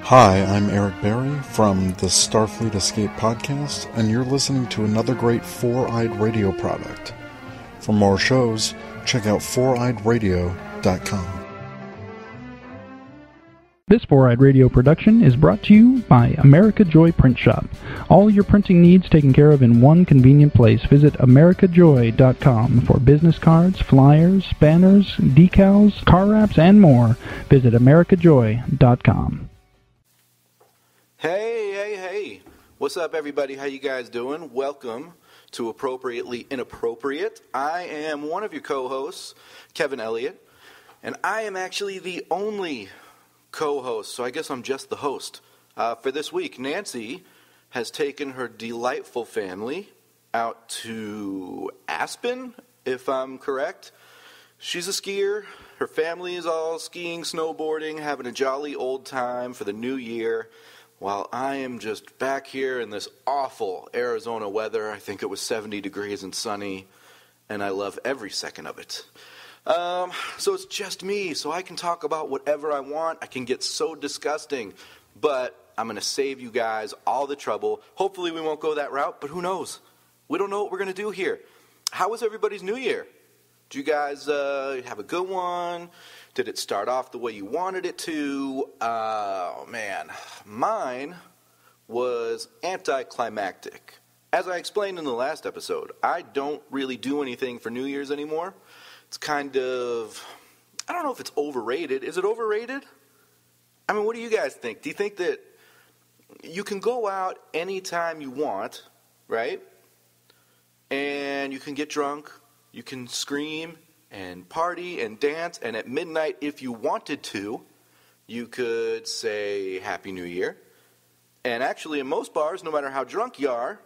Hi, I'm Eric Berry from the Starfleet Escape Podcast, and you're listening to another great Four-Eyed Radio product. For more shows, check out foureyedradio.com. This Four-Eyed Radio production is brought to you by America Joy Print Shop. All your printing needs taken care of in one convenient place. Visit americajoy.com for business cards, flyers, banners, decals, car wraps, and more. Visit americajoy.com. Hey. What's up, everybody? How you guys doing? Welcome to Appropriately Inappropriate. I am one of your co-hosts, Kevin Elliott, and I am actually the only co-host, so I guess I'm just the host. For this week, Nancy has taken her delightful family out to Aspen, if I'm correct. She's a skier. Her family is all skiing, snowboarding, having a jolly old time for the new year, while I am just back here in this awful Arizona weather. I think it was 70 degrees and sunny, and I love every second of it. So it's just me, so I can talk about whatever I want. I can get so disgusting, but I'm going to save you guys all the trouble. Hopefully we won't go that route, but who knows? We don't know what we're going to do here. How was everybody's New Year? Did you guys have a good one? Did it start off the way you wanted it to? Oh, man. Mine was anticlimactic. As I explained in the last episode, I don't really do anything for New Year's anymore. It's kind of, I don't know if it's overrated. Is it overrated? I mean, what do you guys think? Do you think that you can go out anytime you want, right? And you can get drunk, you can scream and party and dance, and at midnight, if you wanted to, you could say Happy New Year. And actually, in most bars, no matter how drunk you are,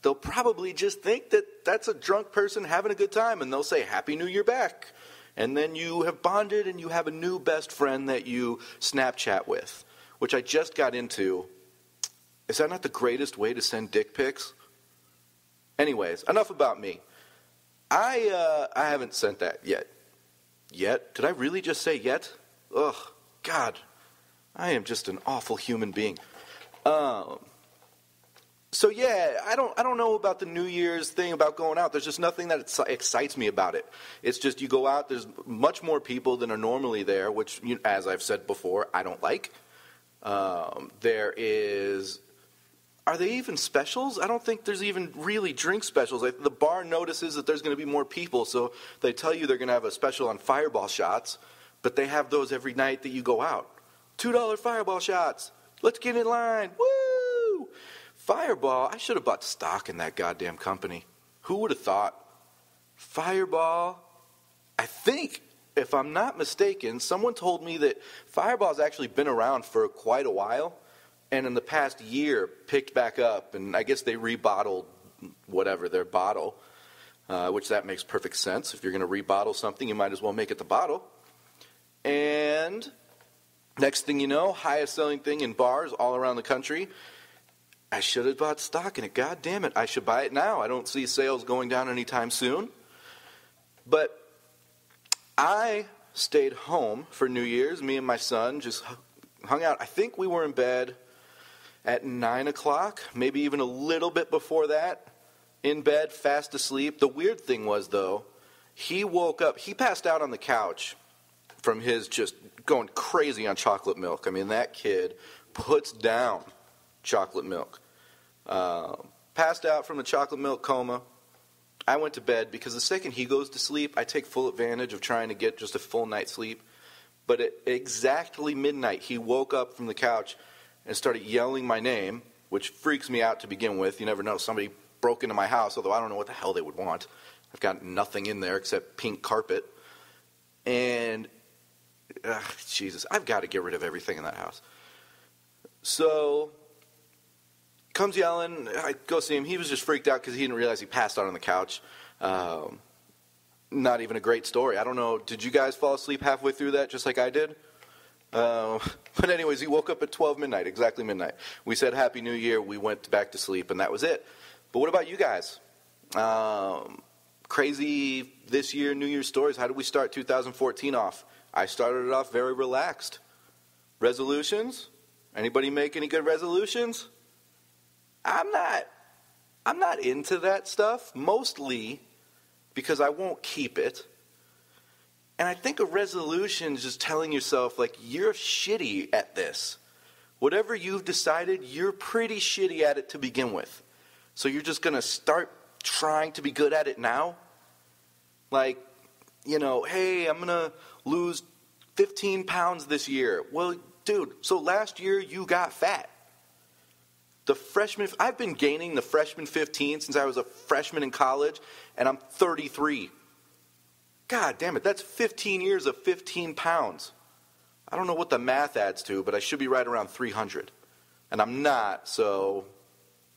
they'll probably just think that that's a drunk person having a good time, and they'll say, Happy New Year back. And then you have bonded, and you have a new best friend that you Snapchat with, which I just got into. Is that not the greatest way to send dick pics? Anyways, enough about me. I haven't sent that yet. Yet? Did I really just say yet? Ugh, God. I am just an awful human being. So yeah, I don't know about the New Year's thing about going out. There's just nothing that excites me about it. It's just you go out, there's much more people than are normally there, which, as I've said before, I don't like. Are they even specials? I don't think there's even really drink specials. The bar notices that there's going to be more people, so they tell you they're going to have a special on Fireball shots, but they have those every night that you go out. $2 Fireball shots. Let's get in line. Woo! Fireball, I should have bought stock in that goddamn company. Who would have thought? Fireball, I think, if I'm not mistaken, someone told me that Fireball's actually been around for quite a while, and in the past year picked back up, and I guess they rebottled whatever, their bottle, which that makes perfect sense. If you're going to rebottle something, you might as well make it the bottle. And next thing you know, highest selling thing in bars all around the country. I should have bought stock in it. God damn it. I should buy it now. I don't see sales going down anytime soon. But I stayed home for New Year's. Me and my son just hung out. I think we were in bed at 9 o'clock, maybe even a little bit before that. In bed, fast asleep. The weird thing was, though, he woke up. He passed out on the couch from his just going crazy on chocolate milk. I mean, that kid puts down chocolate milk. Passed out from the chocolate milk coma. I went to bed because the second he goes to sleep, I take full advantage of trying to get just a full night's sleep. But at exactly midnight, he woke up from the couch and started yelling my name, which freaks me out to begin with. You never know. Somebody broke into my house, although I don't know what the hell they would want. I've got nothing in there except pink carpet. And, Jesus, I've got to get rid of everything in that house. So, comes yelling. I go see him. He was just freaked out because he didn't realize he passed out on the couch. Not even a great story. I don't know. Did you guys fall asleep halfway through that just like I did? But anyways, he woke up at 12 midnight, exactly midnight. We said Happy New Year. We went back to sleep, and that was it. But what about you guys? Crazy this year, New Year's stories. How did we start 2014 off? I started it off very relaxed. Resolutions? Anybody make any good resolutions? I'm not into that stuff, mostly because I won't keep it. And I think a resolution is just telling yourself, like, you're shitty at this. Whatever you've decided, you're pretty shitty at it to begin with. So you're just going to start trying to be good at it now? Like, you know, hey, I'm going to lose 15 pounds this year. Well, dude, so last year you got fat. I've been gaining the freshman 15 since I was a freshman in college, and I'm 33. God damn it, that's 15 years of 15 pounds. I don't know what the math adds to, but I should be right around 300. And I'm not, so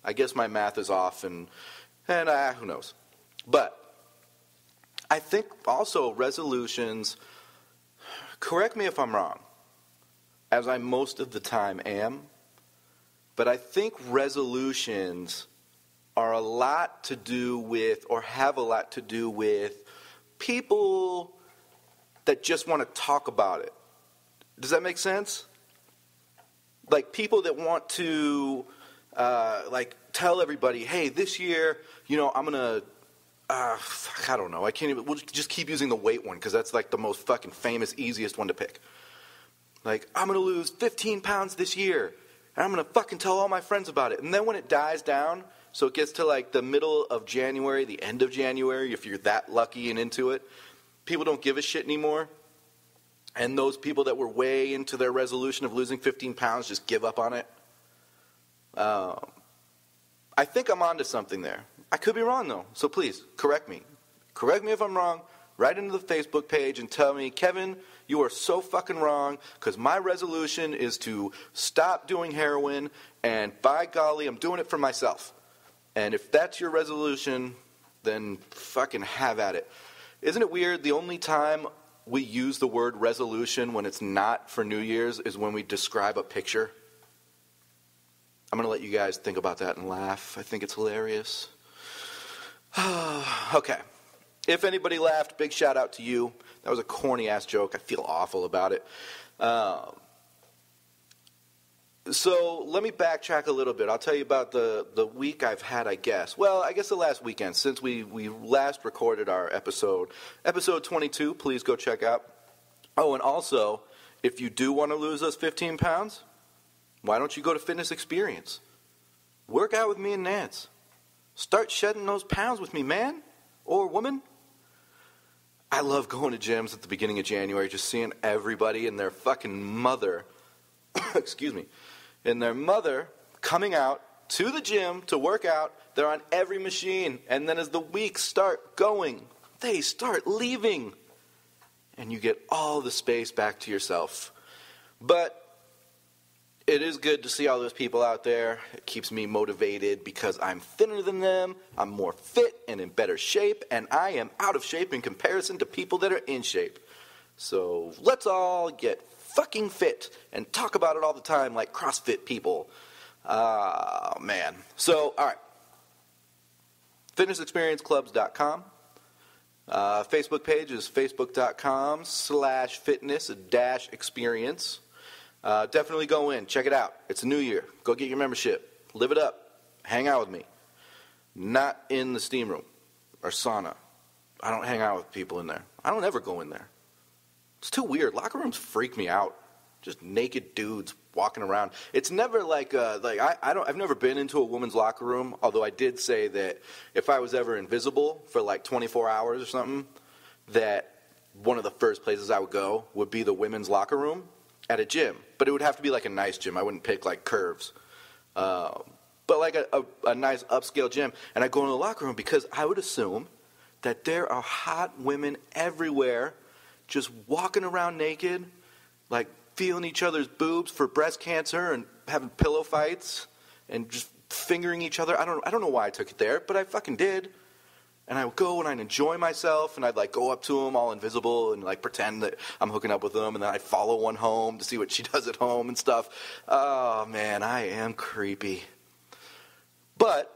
I guess my math is off, and who knows. But I think also resolutions, correct me if I'm wrong, as I most of the time am, but I think resolutions are a lot to do with, or have a lot to do with, people that just want to talk about it. Does that make sense? Like people that want to tell everybody, hey, this year, you know, I'm going to, I don't know, we'll just keep using the weight one because that's like the most fucking famous, easiest one to pick. Like, I'm going to lose 15 pounds this year, and I'm going to fucking tell all my friends about it. And then when it dies down, so it gets to like the middle of January, the end of January, if you're that lucky and into it, people don't give a shit anymore. And those people that were way into their resolution of losing 15 pounds just give up on it. I think I'm onto something there. I could be wrong, though, so please, correct me. Correct me if I'm wrong. Write into the Facebook page and tell me, Kevin, you are so fucking wrong, because my resolution is to stop doing heroin, and by golly, I'm doing it for myself. And if that's your resolution, then fucking have at it. Isn't it weird? The only time we use the word resolution when it's not for New Year's is when we describe a picture. I'm going to let you guys think about that and laugh. I think it's hilarious. Okay. If anybody laughed, big shout out to you. That was a corny-ass joke. I feel awful about it. So let me backtrack a little bit. I'll tell you about the week I've had, I guess. Well, I guess the last weekend since we last recorded our episode. Episode 22, please go check out. Oh, and also, if you do want to lose those 15 pounds, why don't you go to Fitness Experience? Work out with me and Nance. Start shedding those pounds with me, man or woman. I love going to gyms at the beginning of January, just seeing everybody and their fucking mother, excuse me, and their mother coming out to the gym to work out. They're on every machine. And then as the weeks start going, they start leaving. And you get all the space back to yourself. But it is good to see all those people out there. It keeps me motivated because I'm thinner than them. I'm more fit and in better shape. And I am out of shape in comparison to people that are in shape. So let's all get fucking fit and talk about it all the time like CrossFit people. Man. So, all right. FitnessExperienceClubs.com. Facebook page is facebook.com/fitness-experience. Definitely go in. Check it out. It's a new year. Go get your membership. Live it up. Hang out with me. Not in the steam room or sauna. I don't hang out with people in there. I don't ever go in there. It's too weird. Locker rooms freak me out. Just naked dudes walking around. It's never I've never been into a woman's locker room, although I did say that if I was ever invisible for like 24 hours or something, that one of the first places I would go would be the women's locker room at a gym. But it would have to be like a nice gym. I wouldn't pick like Curves. But like a nice upscale gym. And I go into the locker room because I would assume that there are hot women everywhere just walking around naked, like feeling each other's boobs for breast cancer and having pillow fights and just fingering each other. I don't know why I took it there, but I fucking did. And I would go and I'd enjoy myself, and I'd like go up to them all invisible and like pretend that I'm hooking up with them, and then I'd follow one home to see what she does at home and stuff. Oh man, I am creepy. But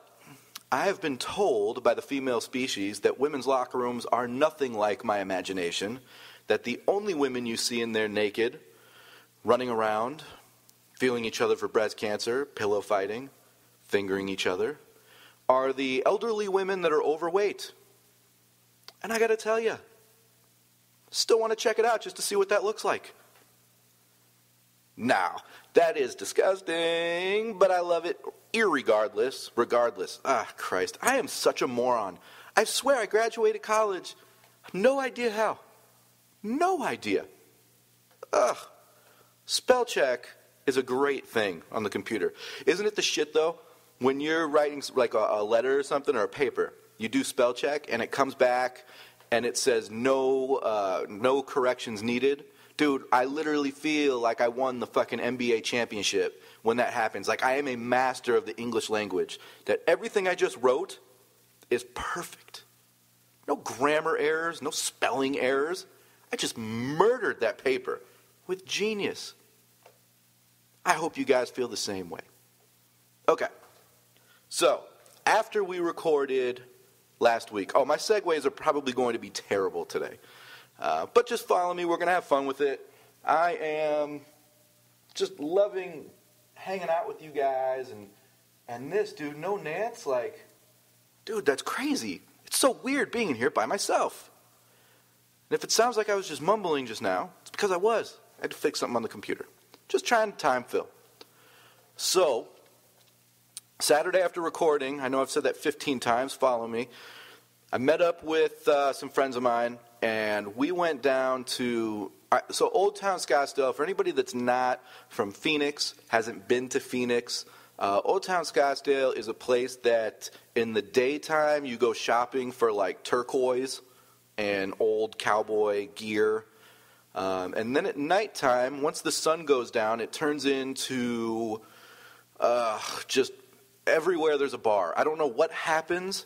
I have been told by the female species that women's locker rooms are nothing like my imagination, that the only women you see in there naked, running around, feeling each other for breast cancer, pillow fighting, fingering each other, are the elderly women that are overweight. And I got to tell you, still want to check it out just to see what that looks like. Now, that is disgusting, but I love it regardless. Ah, Christ, I am such a moron. I swear I graduated college. No idea how. No idea. Ugh. Spell check is a great thing on the computer. Isn't it the shit, though? When you're writing like a letter or something or a paper, you do spell check and it comes back and it says no corrections needed. Dude, I literally feel like I won the fucking NBA championship when that happens. Like I am a master of the English language. That everything I just wrote is perfect. No grammar errors, no spelling errors. I just murdered that paper with genius. I hope you guys feel the same way. Okay. So, after we recorded last week, my segues are probably going to be terrible today. But just follow me. We're going to have fun with it. I am just loving hanging out with you guys. And this, dude, no Nance, like, dude, that's crazy. It's so weird being in here by myself. And if it sounds like I was just mumbling just now, it's because I was. I had to fix something on the computer. Just trying to time fill. So, Saturday after recording, I know I've said that 15 times, follow me. I met up with some friends of mine, and we went down to, so Old Town Scottsdale, for anybody that's not from Phoenix, hasn't been to Phoenix, Old Town Scottsdale is a place that in the daytime you go shopping for like turquoise and old cowboy gear. And then at nighttime, once the sun goes down, it turns into just everywhere there's a bar. I don't know what happens,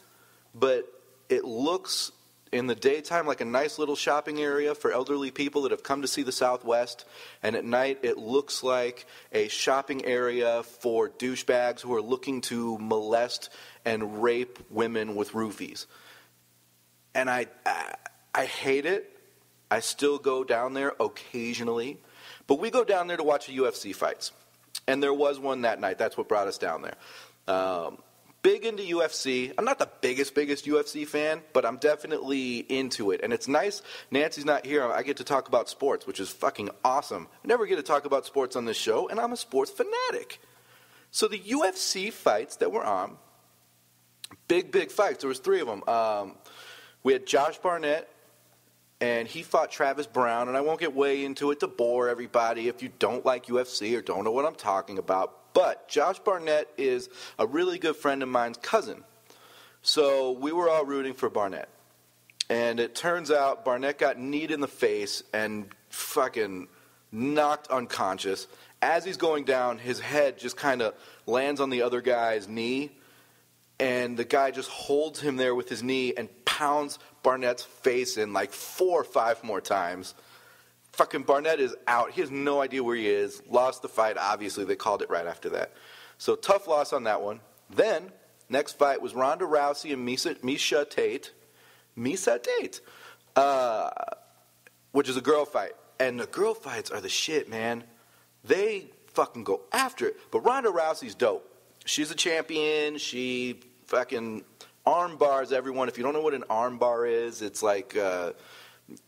but it looks in the daytime like a nice little shopping area for elderly people that have come to see the Southwest. And at night, it looks like a shopping area for douchebags who are looking to molest and rape women with roofies. And I hate it. I still go down there occasionally. But we go down there to watch the UFC fights. And there was one that night. That's what brought us down there. Big into UFC. I'm not the biggest UFC fan, but I'm definitely into it. And it's nice. Nancy's not here. I get to talk about sports, which is fucking awesome. I never get to talk about sports on this show, and I'm a sports fanatic. So the UFC fights that were on, big fights. There was 3 of them. We had Josh Barnett, and he fought Travis Brown. And I won't get way into it to bore everybody if you don't like UFC or don't know what I'm talking about. But Josh Barnett is a really good friend of mine's cousin. So we were all rooting for Barnett. And it turns out Barnett got kneed in the face and fucking knocked unconscious. As he's going down, his head just kind of lands on the other guy's knee. And the guy just holds him there with his knee and pounds Barnett's face in like 4 or 5 more times. Fucking Barnett is out. He has no idea where he is. Lost the fight, obviously. They called it right after that. So tough loss on that one. Then, next fight was Ronda Rousey and Miesha Tate. Miesha Tate. Which is a girl fight. And the girl fights are the shit, man. They fucking go after it. But Ronda Rousey's dope. She's a champion. She fucking arm bars everyone. If you don't know what an arm bar is, it's like...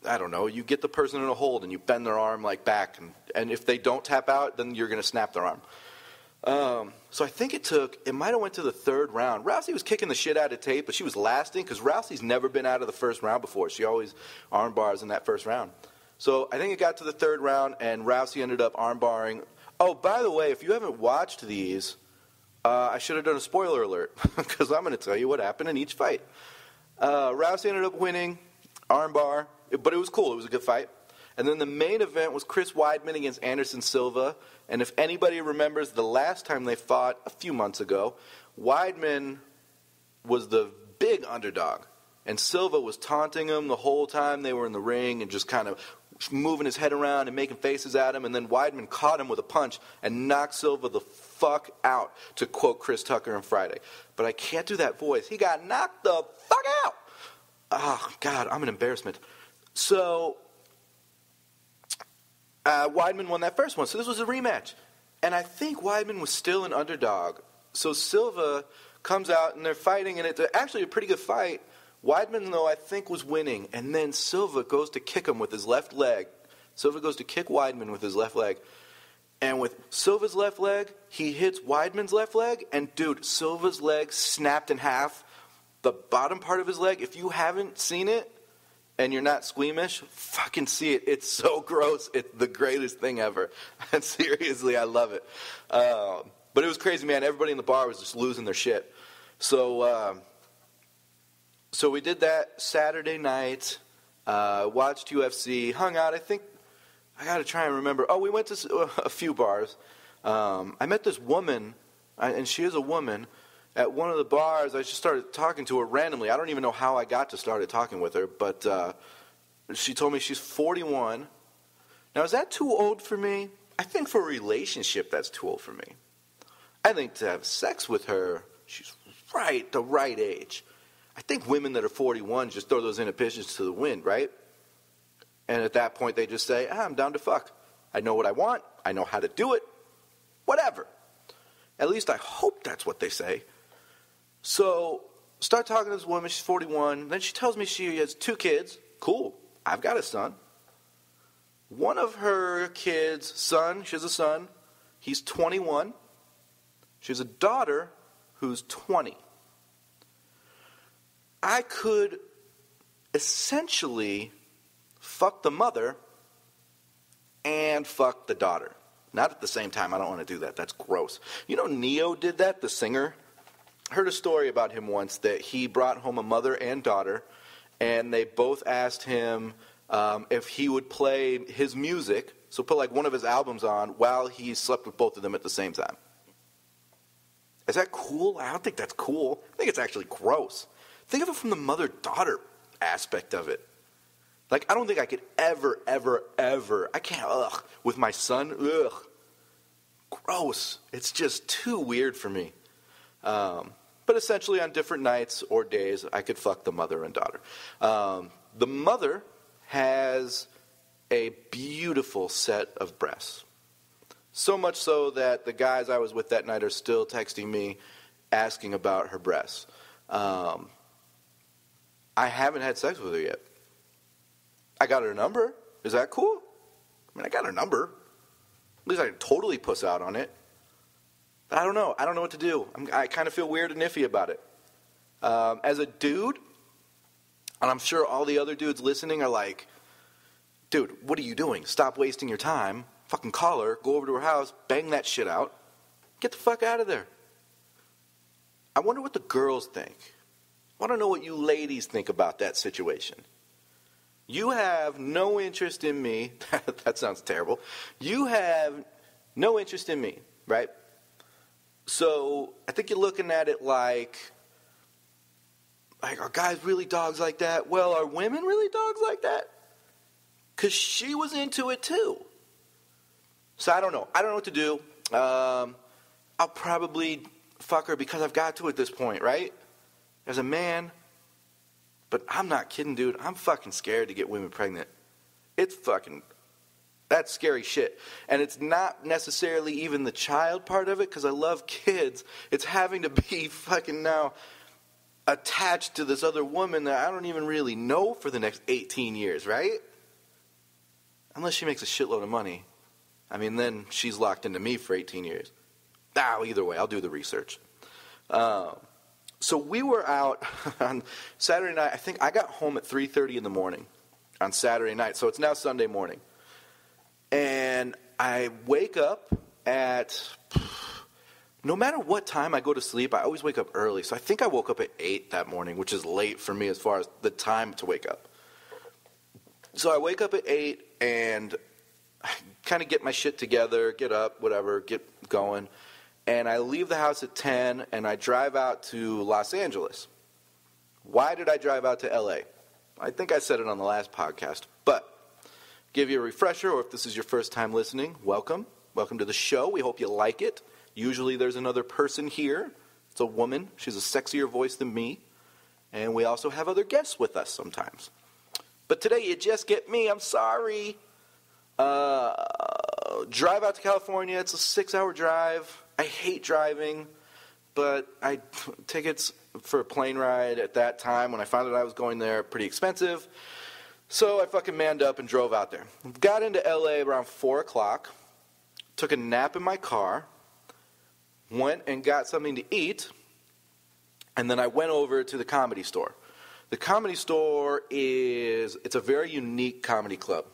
I don't know, you get the person in a hold and you bend their arm like back, and if they don't tap out, then you're going to snap their arm. So I think it might have went to the 3rd round. Rousey was kicking the shit out of Tate, but she was lasting because Rousey's never been out of the 1st round before. She always arm bars in that 1st round. So I think it got to the 3rd round, and Rousey ended up arm barring. Oh, by the way, if you haven't watched these, I should have done a spoiler alert because I'm going to tell you what happened in each fight. Rousey ended up winning, arm bar. But it was cool. It was a good fight. And then the main event was Chris Weidman against Anderson Silva. And if anybody remembers the last time they fought a few months ago, Weidman was the big underdog. And Silva was taunting him the whole time they were in the ring and just kind of moving his head around and making faces at him. And then Weidman caught him with a punch and knocked Silva the fuck out, to quote Chris Tucker on Friday. But I can't do that voice. He got knocked the fuck out. Oh, God, I'm an embarrassment. So, Weidman won that first one. So this was a rematch. And I think Weidman was still an underdog. So Silva comes out, and they're fighting, and it's actually a pretty good fight. Weidman, though, I think was winning. And then Silva goes to kick him with his left leg. Silva goes to kick Weidman with his left leg. And with Silva's left leg, he hits Weidman's left leg. And, dude, Silva's leg snapped in half. The bottom part of his leg, if you haven't seen it and you're not squeamish, fucking see it. It's so gross. It's the greatest thing ever. And seriously, I love it. But it was crazy, man. Everybody in the bar was just losing their shit. So we did that Saturday night, watched UFC, hung out. I think, I got to try and remember. Oh, we went to a few bars. I met this woman, and she is a woman, at one of the bars. I just started talking to her randomly. I don't even know how I got to start talking with her, but she told me she's 41. Now, is that too old for me? I think for a relationship, that's too old for me. I think to have sex with her, she's the right age. I think women that are 41 just throw those inhibitions to the wind, right? And at that point, they just say, I'm down to fuck. I know what I want. I know how to do it. Whatever. At least I hope that's what they say. So, start talking to this woman. She's 41. Then she tells me she has 2 kids. Cool. I've got a son. One of her kids' son, she has a son. He's 21. She has a daughter who's 20. I could essentially fuck the mother and fuck the daughter. Not at the same time. I don't want to do that. That's gross. You know Neo did that, the singer? I heard a story about him once that he brought home a mother and daughter, and they both asked him if he would play his music, so put like one of his albums on, while he slept with both of them at the same time. Is that cool? I don't think that's cool. I think it's actually gross. Think of it from the mother-daughter aspect of it. Like, I don't think I could ever, I can't, with my son, gross. It's just too weird for me. But essentially on different nights or days, I could fuck the mother and daughter. The mother has a beautiful set of breasts. So much so that the guys I was with that night are still texting me asking about her breasts. I haven't had sex with her yet. I got her number. Is that cool? I mean, I got her number. At least I can totally puss out on it. But I don't know. I don't know what to do. I kind of feel weird and iffy about it. As a dude, and I'm sure all the other dudes listening are like, dude, what are you doing? Stop wasting your time. Fucking call her, go over to her house, bang that shit out. Get the fuck out of there. I wonder what the girls think. I want to know what you ladies think about that situation. You have no interest in me. That sounds terrible. You have no interest in me, right? So I think you're looking at it like, are guys really dogs like that? Well, are women really dogs like that? Because she was into it too. So I don't know. I don't know what to do. I'll probably fuck her because I've got to at this point, right? As a man. But I'm not kidding, dude. I'm fucking scared to get women pregnant. That's scary shit. And it's not necessarily even the child part of it, because I love kids. It's having to be fucking now attached to this other woman that I don't even really know for the next 18 years, right? Unless she makes a shitload of money. I mean, then she's locked into me for 18 years. Either way, I'll do the research. So we were out on Saturday night. I think I got home at 3:30 in the morning on Saturday night. So it's now Sunday morning. And I wake up at, no matter what time I go to sleep, I always wake up early. So I think I woke up at 8 that morning, which is late for me as far as the time to wake up. So I wake up at 8 and I kind of get my shit together, get up, whatever, get going. And I leave the house at 10 and I drive out to Los Angeles. Why did I drive out to LA? I think I said it on the last podcast, but give you a refresher, or if this is your first time listening, welcome. Welcome to the show. We hope you like it. Usually there's another person here. It's a woman. She's a sexier voice than me. And we also have other guests with us sometimes. But today you just get me. I'm sorry. drive out to California. It's a 6-hour drive. I hate driving, but tickets for a plane ride at that time when I found out I was going there pretty expensive. So I fucking manned up and drove out there. Got into LA around 4 o'clock, took a nap in my car, went and got something to eat, and then I went over to the Comedy Store. The Comedy Store it's a very unique comedy club.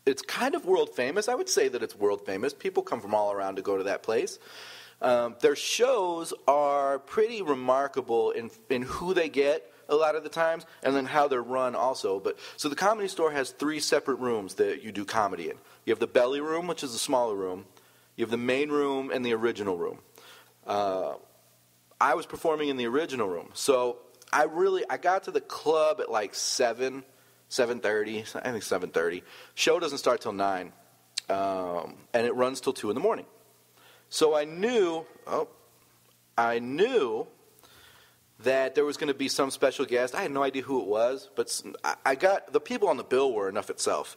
It's kind of world famous. I would say that it's world famous. People come from all around to go to that place. Their shows are pretty remarkable in who they get a lot of the times, and then how they're run also. So the Comedy Store has 3 separate rooms that you do comedy in. You have the belly room, which is a smaller room. You have the main room and the original room. I was performing in the original room, so I got to the club at like 7:30. I think 7:30. Show doesn't start till 9, and it runs till 2 in the morning. So I knew that there was going to be some special guest. I had no idea who it was, but I got the people on the bill were enough itself.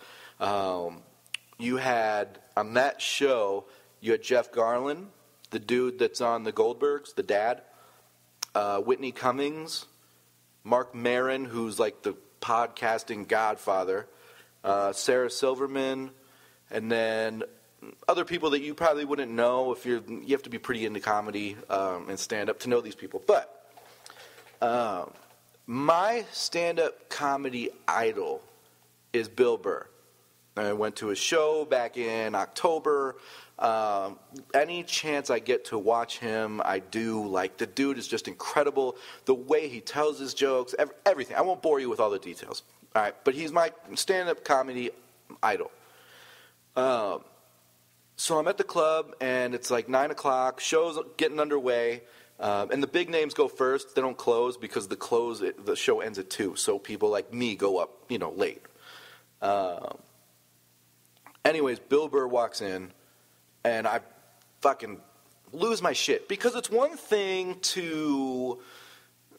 You had on that show, you had Jeff Garlin, the dude that's on the Goldbergs, the dad, Whitney Cummings, Mark Maron, who's like the podcasting godfather, Sarah Silverman, and then other people that you probably wouldn't know if you have to be pretty into comedy and stand-up to know these people. But my stand-up comedy idol is Bill Burr. I went to his show back in October. Any chance I get to watch him, I do. Like, the dude is just incredible. The way he tells his jokes, everything. I won't bore you with all the details. All right, but he's my stand-up comedy idol. So I'm at the club, and it's like 9 o'clock. Show's getting underway. And the big names go first. They don't close because the show ends at 2. So people like me go up, late. Anyways, Bill Burr walks in, and I fucking lose my shit. Because it's one thing to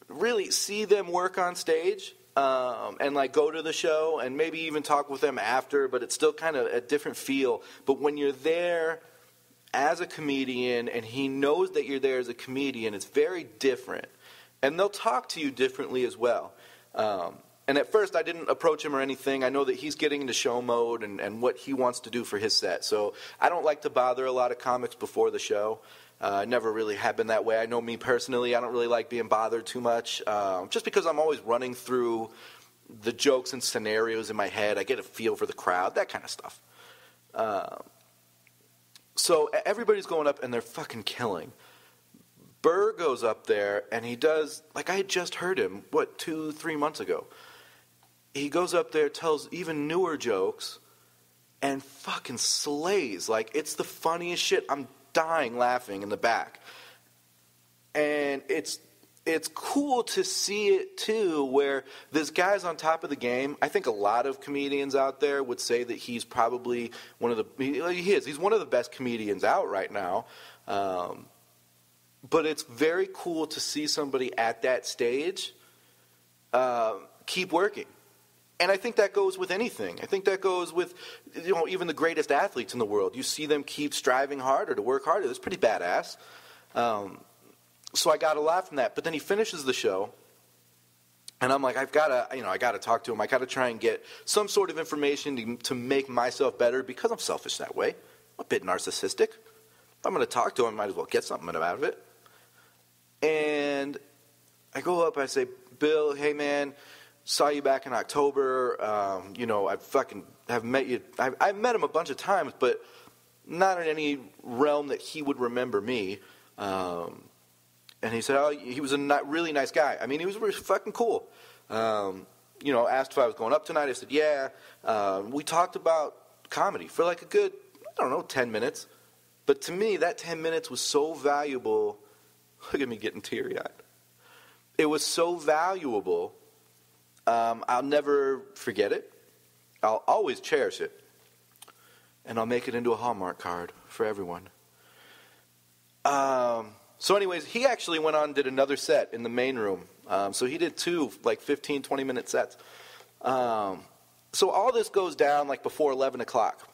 really see them work on stage and like go to the show and maybe even talk with them after, but it's still kind of a different feel. But when you're there as a comedian and he knows that you're there as a comedian, it's very different. And they'll talk to you differently as well. And at first I didn't approach him or anything. I know that he's getting into show mode and what he wants to do for his set. So I don't like to bother a lot of comics before the show. I never really have been that way. I know me personally, I don't really like being bothered too much. Just because I'm always running through the jokes and scenarios in my head. I get a feel for the crowd, that kind of stuff. So everybody's going up and they're fucking killing. Burr goes up there and he does, like I had just heard him, 2-3 months ago. He goes up there, tells even newer jokes, and fucking slays. Like, it's the funniest shit. I'm dying laughing in the back. And it's cool to see it, too, where this guy's on top of the game. I think a lot of comedians out there would say that he's probably he's one of the best comedians out right now. But it's very cool to see somebody at that stage keep working. And I think that goes with anything. I think that goes with, even the greatest athletes in the world. You see them keep striving harder to work harder. That's pretty badass. So I got a lot from that. But then he finishes the show, and I'm like, I gotta talk to him. I gotta try and get some sort of information to make myself better because I'm selfish that way. I'm a bit narcissistic. If I'm gonna talk to him, I might as well get something out of it. And I go up, I say, Bill, hey man, saw you back in October. I fucking have met you. I've met him a bunch of times, but not in any realm that he would remember me. And he said, he was a really nice guy. I mean, he was really fucking cool. Asked if I was going up tonight. I said, yeah. We talked about comedy for like a good, 10 minutes. But to me, that 10 minutes was so valuable. Look at me getting teary-eyed. It was so valuable. I'll never forget it. I'll always cherish it. And I'll make it into a Hallmark card for everyone. So anyways, he actually went on and did another set in the main room. So he did 2, 15, 20-minute sets. So all this goes down before 11 o'clock.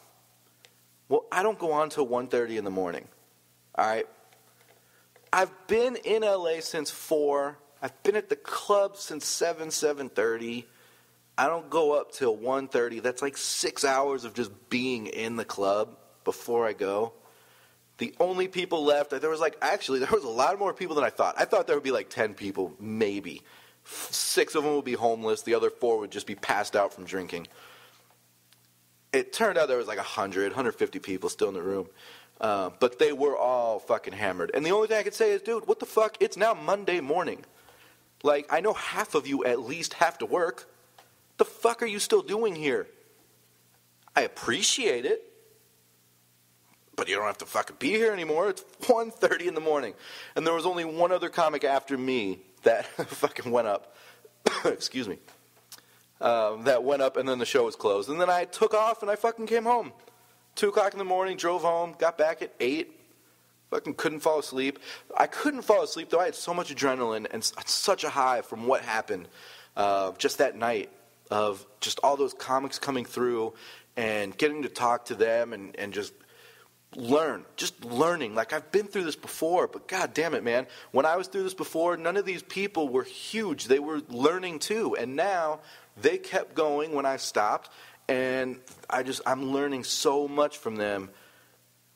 Well, I don't go on till 1:30 in the morning. All right? I've been in LA since 4. I've been at the club since 7:30. I don't go up till 1:30. That's like 6 hours of just being in the club before I go. The only people left, there was a lot more people than I thought. I thought there would be like 10 people, maybe. 6 of them would be homeless. The other 4 would just be passed out from drinking. It turned out there was like 100, 150 people still in the room. But they were all fucking hammered. And the only thing I could say is, dude, what the fuck? It's now Monday morning. Like, I know half of you at least have to work. The fuck are you still doing here? I appreciate it. But you don't have to fucking be here anymore. It's 1:30 in the morning. And there was only one other comic after me that fucking went up. Excuse me. That went up and then the show was closed. And then I took off and I fucking came home. 2 o'clock in the morning, drove home, got back at 8. Fucking couldn't fall asleep. I couldn't fall asleep though. I had so much adrenaline and such a high from what happened just that night of just all those comics coming through and getting to talk to them and just learning. Like, I've been through this before, but god damn it, man. When I was through this before, none of these people were huge. They were learning too. And now they kept going when I stopped. And I'm learning so much from them.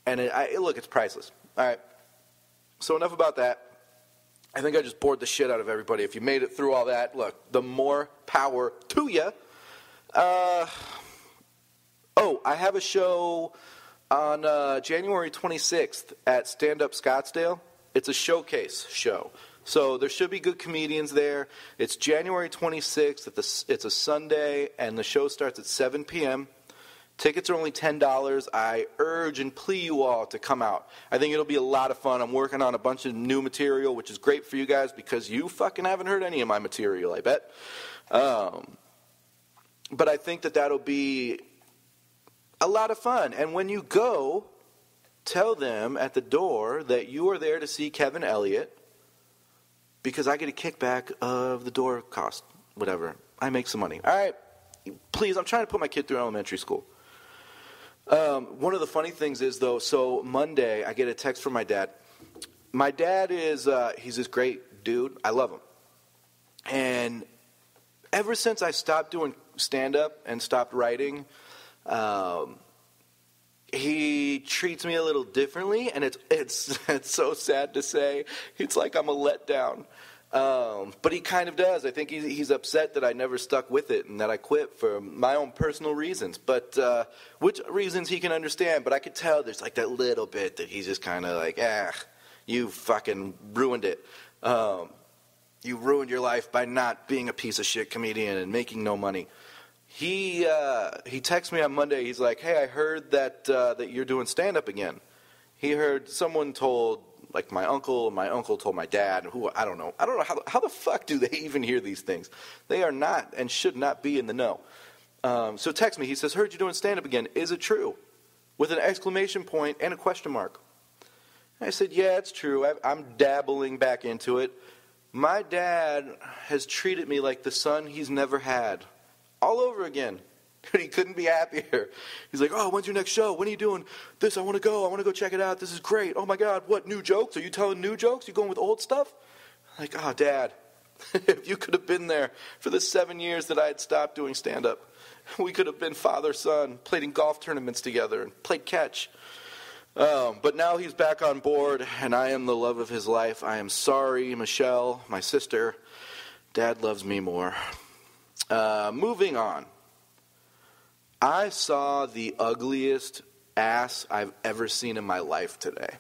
And look, it's priceless. All right. So enough about that. I think I just bored the shit out of everybody. If you made it through all that, look, the more power to you. I have a show on January 26th at Stand Up Scottsdale. It's a showcase show. So there should be good comedians there. It's January 26th. It's a Sunday, and the show starts at 7 p.m. Tickets are only $10. I urge and plea you all to come out. I think it'll be a lot of fun. I'm working on a bunch of new material, which is great for you guys because you fucking haven't heard any of my material, I bet. But I think that'll be a lot of fun. And when you go, tell them at the door that you are there to see Kevin Elliott because I get a kickback of the door cost, whatever. I make some money. All right, please, I'm trying to put my kid through elementary school. One of the funny things is, though, so Monday I get a text from my dad. My dad is, he's this great dude. I love him. And ever since I stopped doing stand-up and stopped writing, he treats me a little differently, and it's so sad to say. It's like I'm a letdown. But he kind of does. I think he's upset that I never stuck with it and that I quit for my own personal reasons. But which reasons he can understand. But I could tell there's like that little bit that he's just kind of like, you fucking ruined it. You ruined your life by not being a piece of shit comedian and making no money. He texts me on Monday. He's like, hey, I heard that you're doing stand-up again. He heard someone told, like my uncle told my dad, who I don't know how the fuck do they even hear these things? They are not and should not be in the know. So text me. He says, heard you doing stand-up again. Is it true? With an exclamation point and a question mark. I said, yeah, it's true. I'm dabbling back into it. My dad has treated me like the son he's never had. All over again. He couldn't be happier. He's like, oh, when's your next show? When are you doing this? I want to go check it out. This is great. Oh, my God, what, new jokes? Are you telling new jokes? You going with old stuff? I'm like, oh, Dad, if you could have been there for the 7 years that I had stopped doing stand-up, we could have been father-son, played in golf tournaments together, and played catch. But now he's back on board, and I am the love of his life. I am sorry, Michelle, my sister. Dad loves me more. Moving on. I saw the ugliest ass I've ever seen in my life today.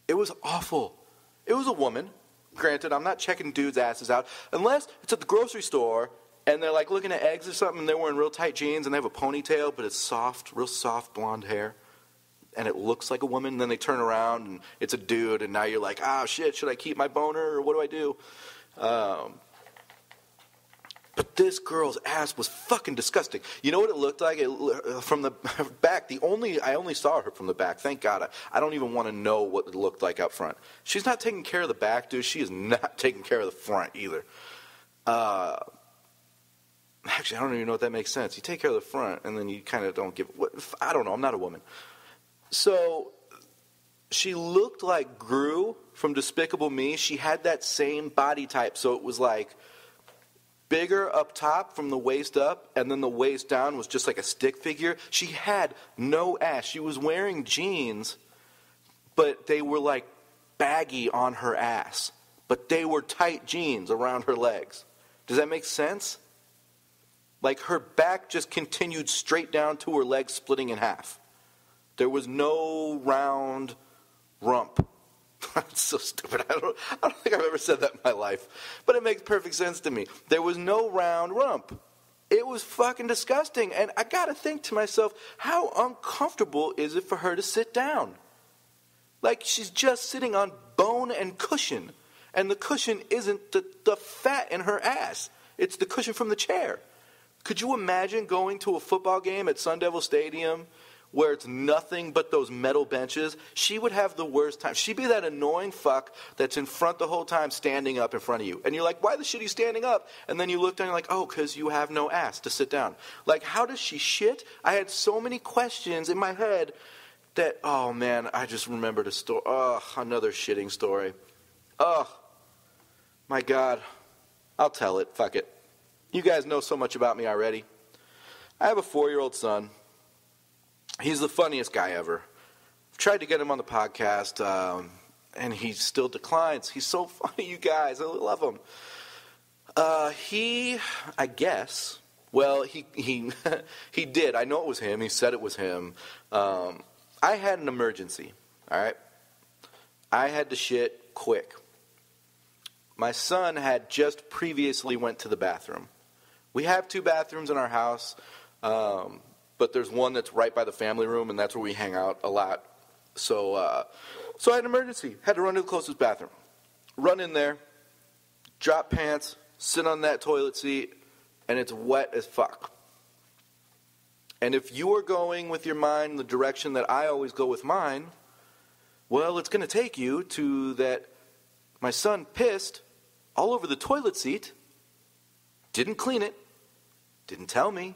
It was awful. It was a woman. Granted, I'm not checking dudes' asses out. Unless it's at the grocery store and they're like looking at eggs or something and they're wearing real tight jeans and they have a ponytail, but it's soft, real soft blonde hair. And it looks like a woman. And then they turn around and it's a dude. And now you're like, shit, should I keep my boner or what do I do? But this girl's ass was fucking disgusting. You know what it looked like? From the back, I only saw her from the back. Thank God. I don't even want to know what it looked like up front. She's not taking care of the back, dude. She is not taking care of the front either. Actually, I don't even know if that makes sense. You take care of the front, and then you kind of don't give... I don't know. I'm not a woman. So she looked like Gru from Despicable Me. She had that same body type, so it was like bigger up top from the waist up, and then the waist down was just like a stick figure. She had no ass. She was wearing jeans, but they were like baggy on her ass. But they were tight jeans around her legs. Does that make sense? Like her back just continued straight down to her legs splitting in half. There was no round rump. That's so stupid. I don't think I've ever said that in my life. But it makes perfect sense to me. There was no round rump. It was fucking disgusting. And I got to think to myself, how uncomfortable is it for her to sit down? Like she's just sitting on bone and cushion. And the cushion isn't the fat in her ass. It's the cushion from the chair. Could you imagine going to a football game at Sun Devil Stadium where it's nothing but those metal benches? She would have the worst time. She'd be that annoying fuck that's in front the whole time standing up in front of you. And you're like, why the shit are you standing up? And then you look down and you're like, oh, because you have no ass to sit down. Like, how does she shit? I had so many questions in my head that, oh man, I just remembered a story. Oh, another shitting story. Oh, my God. I'll tell it. Fuck it. You guys know so much about me already. I have a 4-year-old son. He's the funniest guy ever. I've tried to get him on the podcast, and he still declines. He's so funny, you guys. I love him. I guess, well, he he did. I know it was him. He said it was him. I had an emergency, all right? I had to shit quick. My son had just previously went to the bathroom. We have 2 bathrooms in our house, but there's one that's right by the family room, and that's where we hang out a lot. So I had an emergency. Had to run to the closest bathroom. Run in there, drop pants, sit on that toilet seat, and it's wet as fuck. And if you are going with your mind in the direction that I always go with mine, well, it's going to take you to that my son pissed all over the toilet seat, didn't clean it, didn't tell me.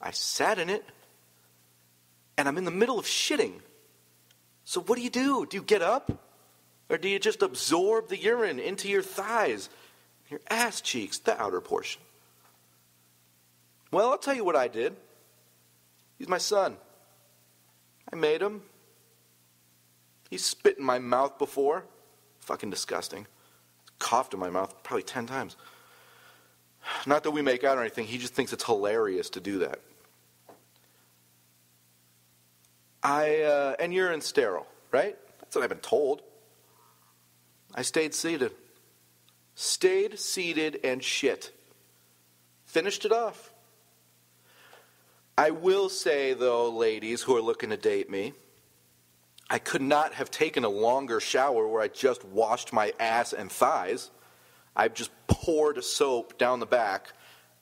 I sat in it, and I'm in the middle of shitting. So what do? Do you get up? Or do you just absorb the urine into your thighs, your ass cheeks, the outer portion? Well, I'll tell you what I did. He's my son. I made him. He spit in my mouth before. Fucking disgusting. Coughed in my mouth probably 10 times. Not that we make out or anything. He just thinks it's hilarious to do that. And urine sterile, right? That's what I've been told. I stayed seated. Stayed seated and shit. Finished it off. I will say, though, ladies who are looking to date me, I could not have taken a longer shower where I just washed my ass and thighs. I just poured soap down the back,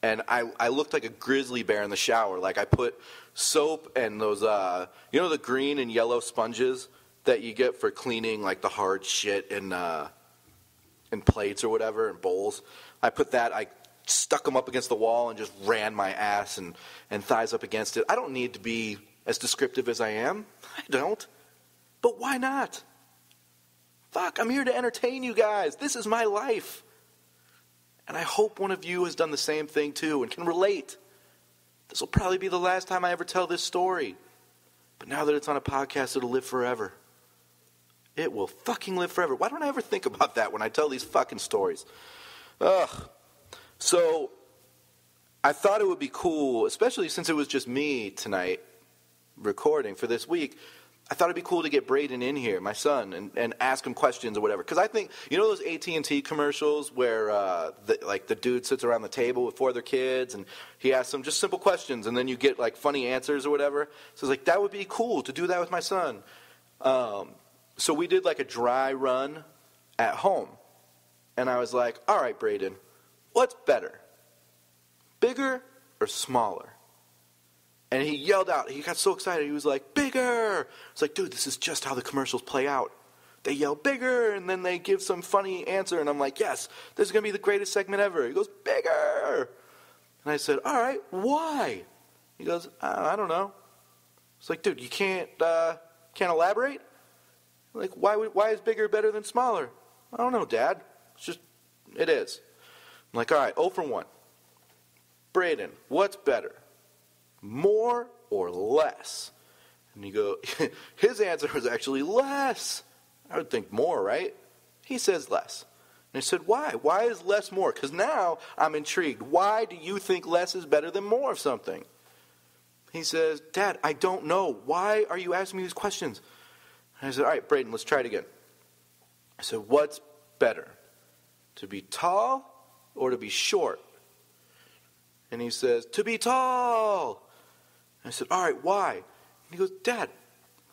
and I looked like a grizzly bear in the shower. Like I put soap and those, the green and yellow sponges that you get for cleaning like the hard shit in plates or whatever, in bowls. I put that, I stuck them up against the wall and just ran my ass and thighs up against it. I don't need to be as descriptive as I am. I don't. But why not? Fuck, I'm here to entertain you guys. This is my life. And I hope one of you has done the same thing too and can relate. This will probably be the last time I ever tell this story. But now that it's on a podcast, it'll live forever. It will fucking live forever. Why don't I ever think about that when I tell these fucking stories? Ugh. So, I thought it would be cool, especially since it was just me tonight recording for this week, I thought it'd be cool to get Braden in here, my son, and ask him questions or whatever. Because I think, you know those AT&T commercials where the dude sits around the table with 4 other kids and he asks them just simple questions and then you get like funny answers or whatever? So it's like, that would be cool to do that with my son. So we did like a dry run at home. And I was like, all right, Braden, what's better? Bigger or smaller? And he yelled out. He got so excited. He was like, bigger. It's like, dude, this is just how the commercials play out. They yell bigger, and then they give some funny answer. And I'm like, yes, this is going to be the greatest segment ever. He goes, bigger. And I said, all right, why? He goes, I don't know. It's like, dude, you can't elaborate? Like, why is bigger better than smaller? I don't know, Dad. It is. I'm like, all right, 0 for 1. Braden, what's better? More or less? And you go, his answer was actually less. I would think more, right? He says less. And I said, why? Why is less more? Because now I'm intrigued. Why do you think less is better than more of something? He says, Dad, I don't know. Why are you asking me these questions? And I said, all right, Braden, let's try it again. I said, what's better? To be tall or to be short? And he says, to be tall. And I said, all right, why? And he goes, Dad,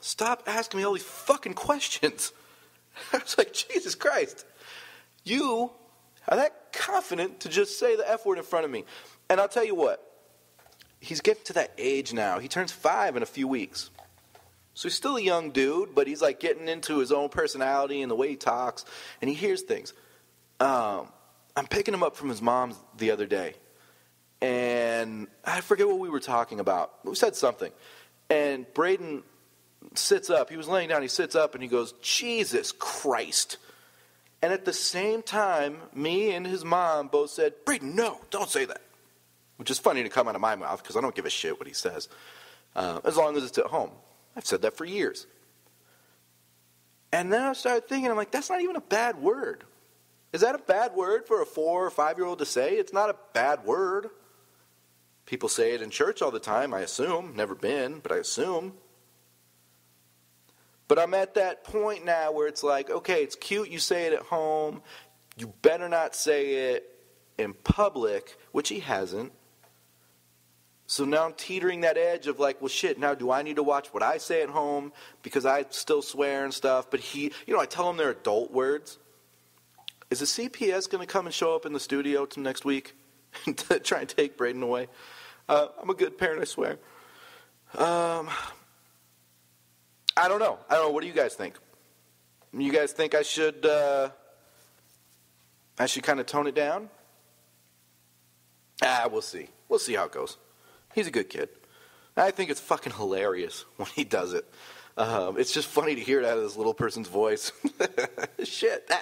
stop asking me all these fucking questions. I was like, Jesus Christ. You are that confident to just say the F word in front of me. And I'll tell you what. He's getting to that age now. He turns 5 in a few weeks. So he's still a young dude, but he's like getting into his own personality and the way he talks. And he hears things. I'm picking him up from his mom's the other day. And I forget what we were talking about. We said something. And Braden sits up. He was laying down. He sits up and he goes, Jesus Christ. And at the same time, me and his mom both said, Braden, no, don't say that. Which is funny to come out of my mouth because I don't give a shit what he says. As long as it's at home. I've said that for years. And then I started thinking, I'm like, that's not even a bad word. Is that a bad word for a 4 or 5-year-old to say? It's not a bad word. People say it in church all the time, I assume. Never been, but I assume. But I'm at that point now where it's like, okay, it's cute you say it at home. You better not say it in public, which he hasn't. So now I'm teetering that edge of like, well, shit, now do I need to watch what I say at home because I still swear and stuff? But I tell him they're adult words. Is the CPS going to come and show up in the studio next week to try and take Braden away? I'm a good parent, I swear. I don't know. What do you guys think? You guys think I should kind of tone it down? We'll see. We'll see how it goes. He's a good kid. I think it's fucking hilarious when he does it. It's just funny to hear it out of this little person's voice. Shit.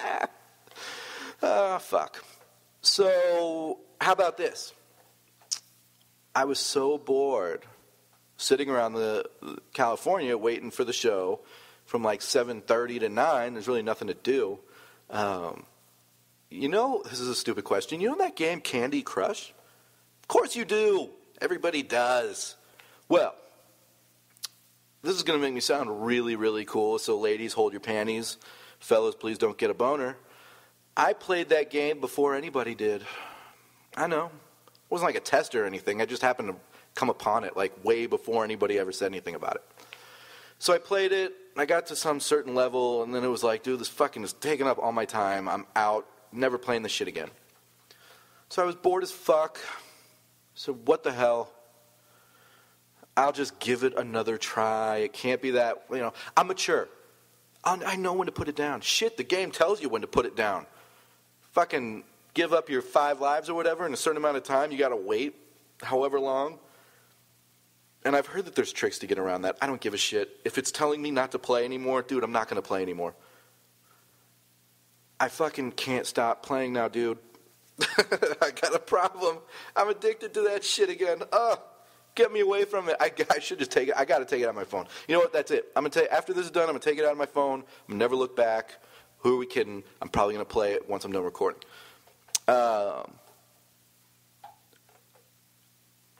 Fuck. So, how about this? I was so bored sitting around California waiting for the show from like 7:30 to 9. There's really nothing to do. This is a stupid question. You know that game Candy Crush? Of course you do. Everybody does. Well, this is going to make me sound really, really cool. So ladies, hold your panties. Fellas, please don't get a boner. I played that game before anybody did. I know. It wasn't like a test or anything. I just happened to come upon it like way before anybody ever said anything about it. So I played it. I got to some certain level, and then it was like, dude, this fucking is taking up all my time. I'm out. Never playing this shit again. So I was bored as fuck. So what the hell? I'll just give it another try. It can't be that, I'm mature. I know when to put it down. Shit, the game tells you when to put it down. Fucking give up your 5 lives or whatever in a certain amount of time. You got to wait however long. And I've heard that there's tricks to get around that. I don't give a shit. If it's telling me not to play anymore, dude, I'm not going to play anymore. I fucking can't stop playing now, dude. I got a problem. I'm addicted to that shit again. Get me away from it. I should just take it. I got to take it out of my phone. You know what? That's it. I'm going to take, after this is done, I'm going to take it out of my phone. I'm going to never look back. Who are we kidding? I'm probably going to play it once I'm done recording.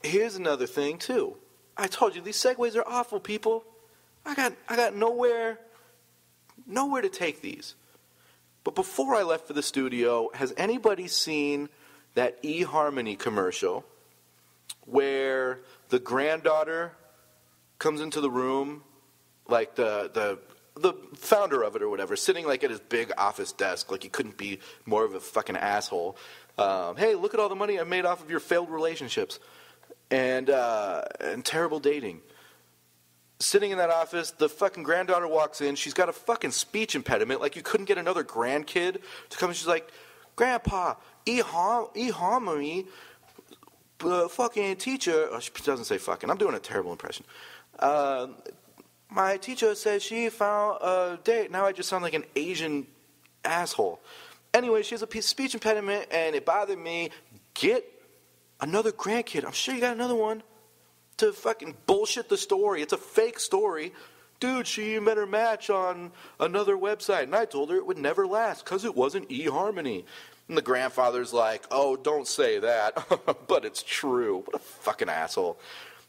Here's another thing, too. I told you, these segues are awful, people. I got nowhere to take these. But before I left for the studio, has anybody seen that eHarmony commercial where the granddaughter comes into the room, like the founder of it or whatever, sitting like at his big office desk, like he couldn't be more of a fucking asshole. Hey, look at all the money I made off of your failed relationships and terrible dating. Sitting in that office, the fucking granddaughter walks in. She's got a fucking speech impediment. Like you couldn't get another grandkid to come. And she's like, Grandpa, eHarmony fucking teacher, oh, she doesn't say fucking, I'm doing a terrible impression. My teacher says she found a date. Now I just sound like an Asian asshole. Anyway, she has a speech impediment, and it bothered me. Get another grandkid. I'm sure you got another one. To fucking bullshit the story. It's a fake story. Dude, she met her match on another website, and I told her it would never last because it wasn't eHarmony. And the grandfather's like, oh, don't say that, but it's true. What a fucking asshole.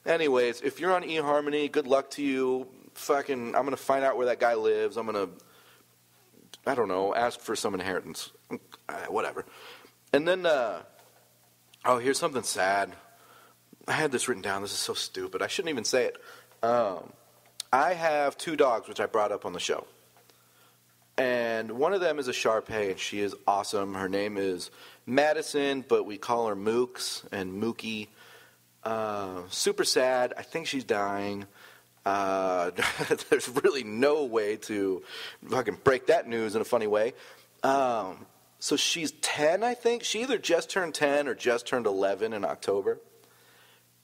Anyways, if you're on eHarmony, good luck to you. Fucking, I'm going to find out where that guy lives. I'm going to, I don't know, ask for some inheritance. Whatever. And then, oh, here's something sad. I had this written down. This is so stupid. I shouldn't even say it. I have 2 dogs, which I brought up on the show. And one of them is a Shar-Pei, and she is awesome. Her name is Madison, but we call her Mooks and Mookie. Super sad. I think she's dying. There's really no way to fucking break that news in a funny way. So she's 10, I think. She either just turned 10 or just turned 11 in October.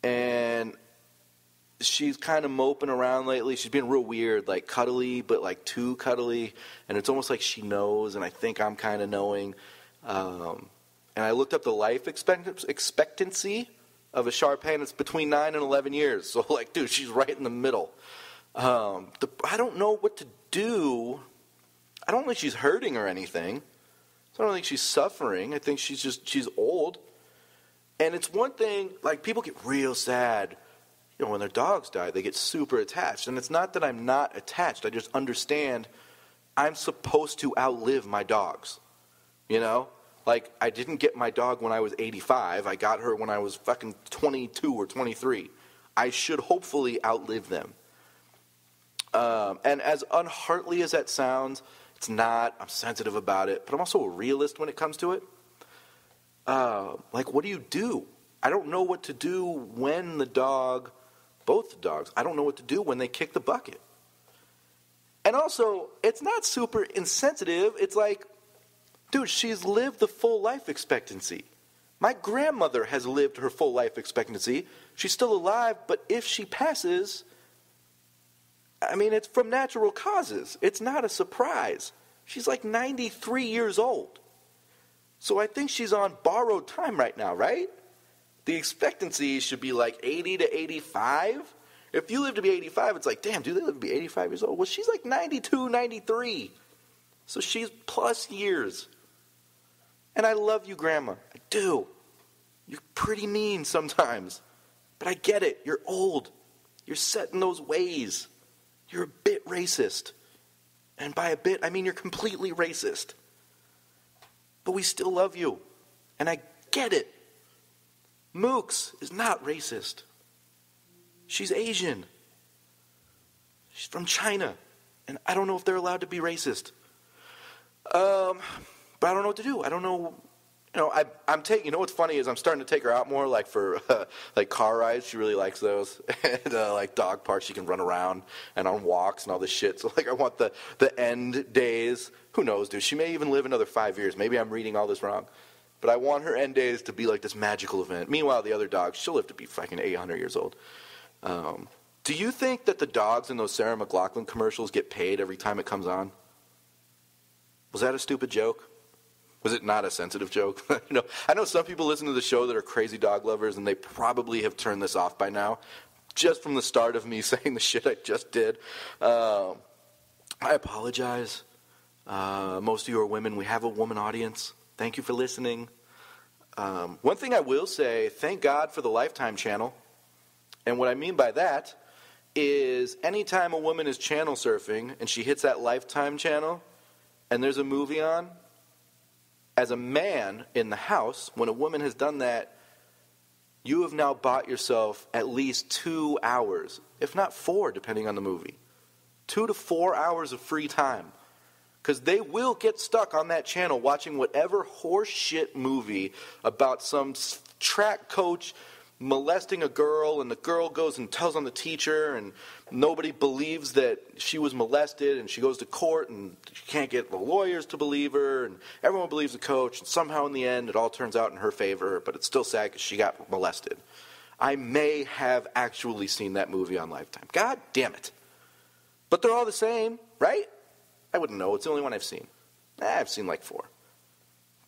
And she's kind of moping around lately. She's been real weird, like cuddly, but like too cuddly. And it's almost like she knows, and I think I'm kind of knowing. And I looked up the life expectancy of a Shar-Pei, and it's between 9 and 11 years. So, like, dude, she's right in the middle. I don't know what to do. I don't think she's hurting or anything. So I don't think she's suffering. I think she's old. And it's one thing, like, people get real sad. You know, when their dogs die, they get super attached. And it's not that I'm not attached. I just understand I'm supposed to outlive my dogs. You know? Like, I didn't get my dog when I was 85. I got her when I was fucking 22 or 23. I should hopefully outlive them. And as unheartly as that sounds, it's not. I'm sensitive about it. But I'm also a realist when it comes to it. Like, what do? I don't know what to do when both the dogs, I don't know what to do when they kick the bucket. And also, it's not super insensitive. It's like, dude, she's lived the full life expectancy. My grandmother has lived her full life expectancy. She's still alive, but if she passes, I mean, it's from natural causes. It's not a surprise. She's like 93 years old. So I think she's on borrowed time right now, right? The expectancy should be like 80 to 85. If you live to be 85, it's like, damn, do they live to be 85 years old? Well, she's like 92, 93. So she's plus years. And I love you, Grandma. I do. You're pretty mean sometimes. But I get it. You're old. You're set in those ways. You're a bit racist. And by a bit, I mean you're completely racist. But we still love you. And I get it. Mooks is not racist. She's Asian. She's from China. And I don't know if they're allowed to be racist. But I don't know what to do. I don't know. You know, I'm taking. You know what's funny is I'm starting to take her out more, like for like car rides. She really likes those, and like dog parks. She can run around and on walks and all this shit. So like, I want the end days. Who knows, dude? She may even live another 5 years. Maybe I'm reading all this wrong, but I want her end days to be like this magical event. Meanwhile, the other dogs, she'll live to be fucking 800 years old. Do you think that the dogs in those Sarah McLachlan commercials get paid every time it comes on? Was that a stupid joke? Was it not a sensitive joke? You know, I know some people listen to the show that are crazy dog lovers, and they probably have turned this off by now, just from the start of me saying the shit I just did. I apologize. Most of you are women. We have a woman audience. Thank you for listening. One thing I will say, thank God for the Lifetime channel. And what I mean by that is anytime a woman is channel surfing and she hits that Lifetime channel and there's a movie on, as a man in the house, when a woman has done that, you have now bought yourself at least 2 hours, if not 4, depending on the movie. 2 to 4 hours of free time. Because they will get stuck on that channel watching whatever horse shit movie about some track coach molesting a girl, and the girl goes and tells on the teacher, and nobody believes that she was molested, and she goes to court, and she can't get the lawyers to believe her, and everyone believes the coach, and somehow in the end it all turns out in her favor, but it's still sad because she got molested. I may have actually seen that movie on Lifetime. God damn it. But they're all the same, right? I wouldn't know. It's the only one I've seen. I've seen like 4.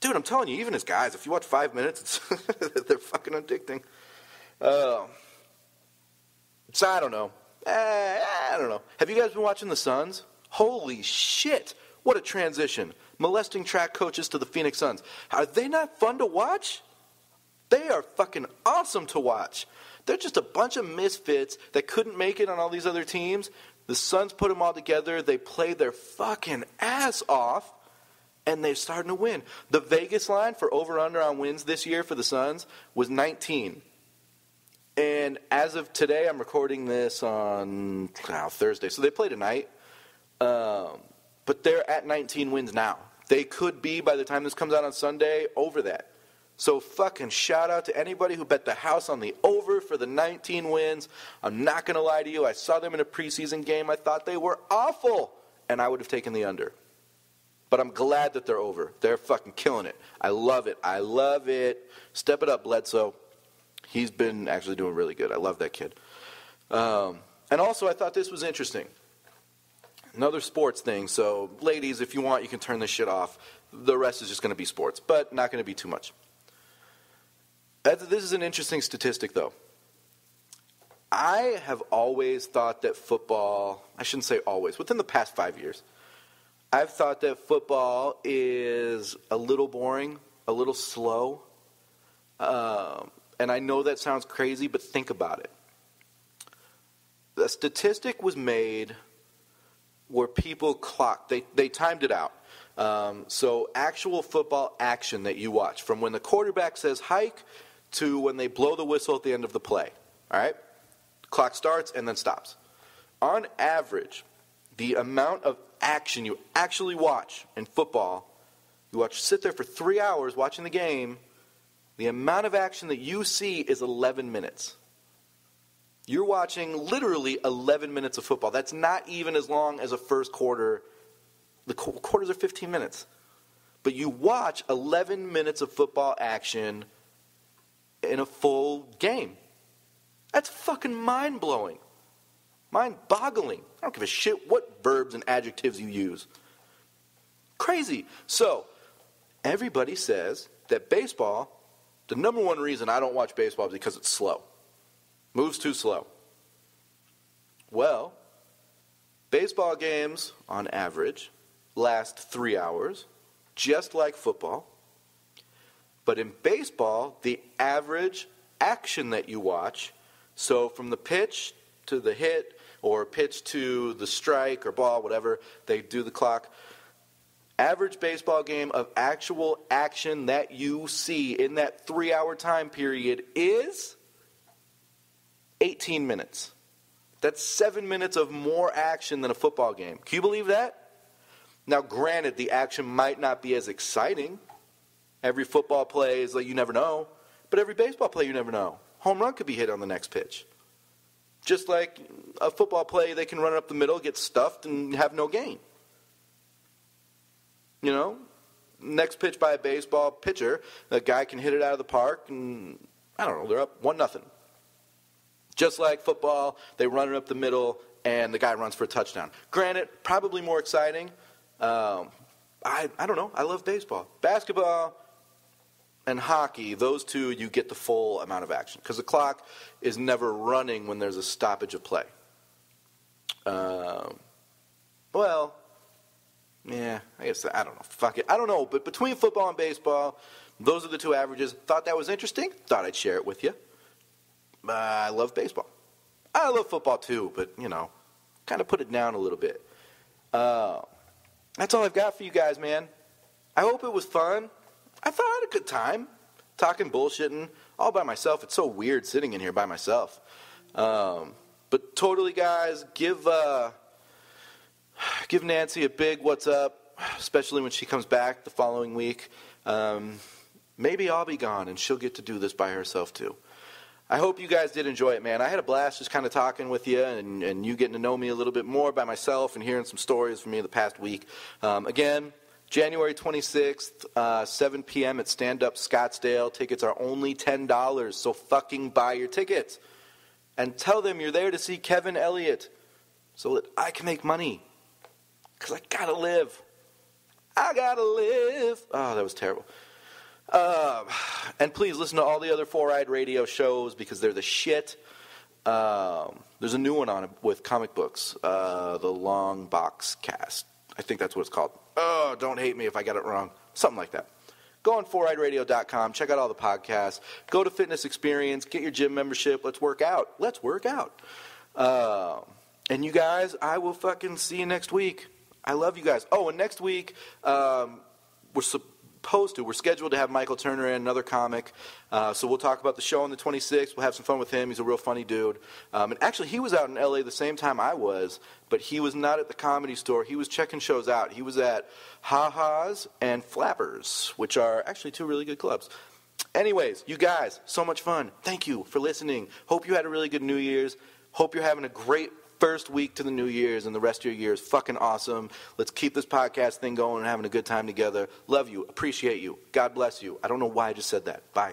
Dude, I'm telling you, even as guys, if you watch 5 minutes, they're fucking addicting. So I don't know. I don't know. Have you guys been watching The Suns? Holy shit. What a transition. Molesting track coaches to the Phoenix Suns. Are they not fun to watch? They are fucking awesome to watch. They're just a bunch of misfits that couldn't make it on all these other teams. The Suns put them all together. They played their fucking ass off, and they're starting to win. The Vegas line for over-under on wins this year for the Suns was 19. And as of today, I'm recording this on Thursday, so they play tonight. But they're at 19 wins now. They could be, by the time this comes out on Sunday, over that. So fucking shout out to anybody who bet the house on the over for the 19 wins. I'm not going to lie to you. I saw them in a preseason game. I thought they were awful, and I would have taken the under. But I'm glad that they're over. They're fucking killing it. I love it. I love it. Step it up, Bledsoe. He's been actually doing really good. I love that kid. And also, I thought this was interesting. Another sports thing. So, ladies, if you want, you can turn this shit off. The rest is just going to be sports, but not going to be too much. This is an interesting statistic, though. I have always thought that football, I shouldn't say always, within the past 5 years, I've thought that football is a little boring, a little slow. And I know that sounds crazy, but think about it. The statistic was made where people clocked. They timed it out. So actual football action that you watch, from when the quarterback says hike to when they blow the whistle at the end of the play. All right? Clock starts and then stops. On average, the amount of action you actually watch in football, sit there for 3 hours watching the game, the amount of action that you see is 11 minutes. You're watching literally 11 minutes of football. That's not even as long as a first quarter. The quarters are 15 minutes. But you watch 11 minutes of football action in a full game. That's fucking mind-blowing. Mind-boggling. I don't give a shit what verbs and adjectives you use. Crazy. So, everybody says that baseball, the number one reason I don't watch baseball is because it's slow. Moves too slow. Well, baseball games, on average, last 3 hours, just like football. But in baseball, the average action that you watch, so from the pitch to the hit, or pitch to the strike or ball, whatever, they do the clock. Average baseball game of actual action that you see in that 3 hour time period is 18 minutes. That's 7 minutes of more action than a football game. Can you believe that? Now, granted, the action might not be as exciting. Every football play is like you never know. But every baseball play you never know. Home run could be hit on the next pitch. Just like a football play, they can run it up the middle, get stuffed, and have no gain. You know? Next pitch by a baseball pitcher, the guy can hit it out of the park, and I don't know, they're up 1-0. Just like football, they run it up the middle, and the guy runs for a touchdown. Granted, probably more exciting. I don't know. I love baseball. Basketball and hockey, those two, you get the full amount of action. Because the clock is never running when there's a stoppage of play. Well, yeah, I guess, I don't know. Fuck it. I don't know. But between football and baseball, those are the two averages. Thought that was interesting. Thought I'd share it with you. I love baseball. I love football too, but, kind of put it down a little bit. That's all I've got for you guys, man. I hope it was fun. I thought I had a good time talking bullshitting all by myself. It's so weird sitting in here by myself. But totally, guys, give Nancy a big what's up, especially when she comes back the following week. Maybe I'll be gone and she'll get to do this by herself too. I hope you guys did enjoy it, man. I had a blast just kind of talking with you and you getting to know me a little bit more by myself and hearing some stories from me the past week. Again, January 26th, 7 p.m. at Stand Up Scottsdale. Tickets are only $10, so fucking buy your tickets. And tell them you're there to see Kevin Elliott so that I can make money. Because I gotta live. I gotta live. Oh, that was terrible. And please listen to all the other Four Eyed Radio shows because they're the shit. There's a new one on it with comic books, the Long Box Cast. I think that's what it's called. Oh, don't hate me if I got it wrong. Something like that. Go on 4eyeradio.com. Check out all the podcasts. Go to Fitness Experience. Get your gym membership. Let's work out. Let's work out. And you guys, I will fucking see you next week. I love you guys. Oh, and next week, we're scheduled to have Michael Turner in, another comic. So we'll talk about the show on the 26th. We'll have some fun with him. He's a real funny dude. And actually, he was out in L.A. the same time I was, but he was not at the Comedy Store. He was checking shows out. He was at Ha-Ha's and Flappers, which are actually two really good clubs. Anyways, you guys, so much fun. Thank you for listening. Hope you had a really good New Year's. Hope you're having a great first week to the New Year's, and the rest of your year is fucking awesome. Let's keep this podcast thing going and having a good time together. Love you. Appreciate you. God bless you. I don't know why I just said that. Bye.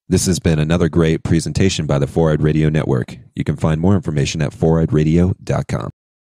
This has been another great presentation by the 4-Eyed Radio Network. You can find more information at 4eyeradio.com.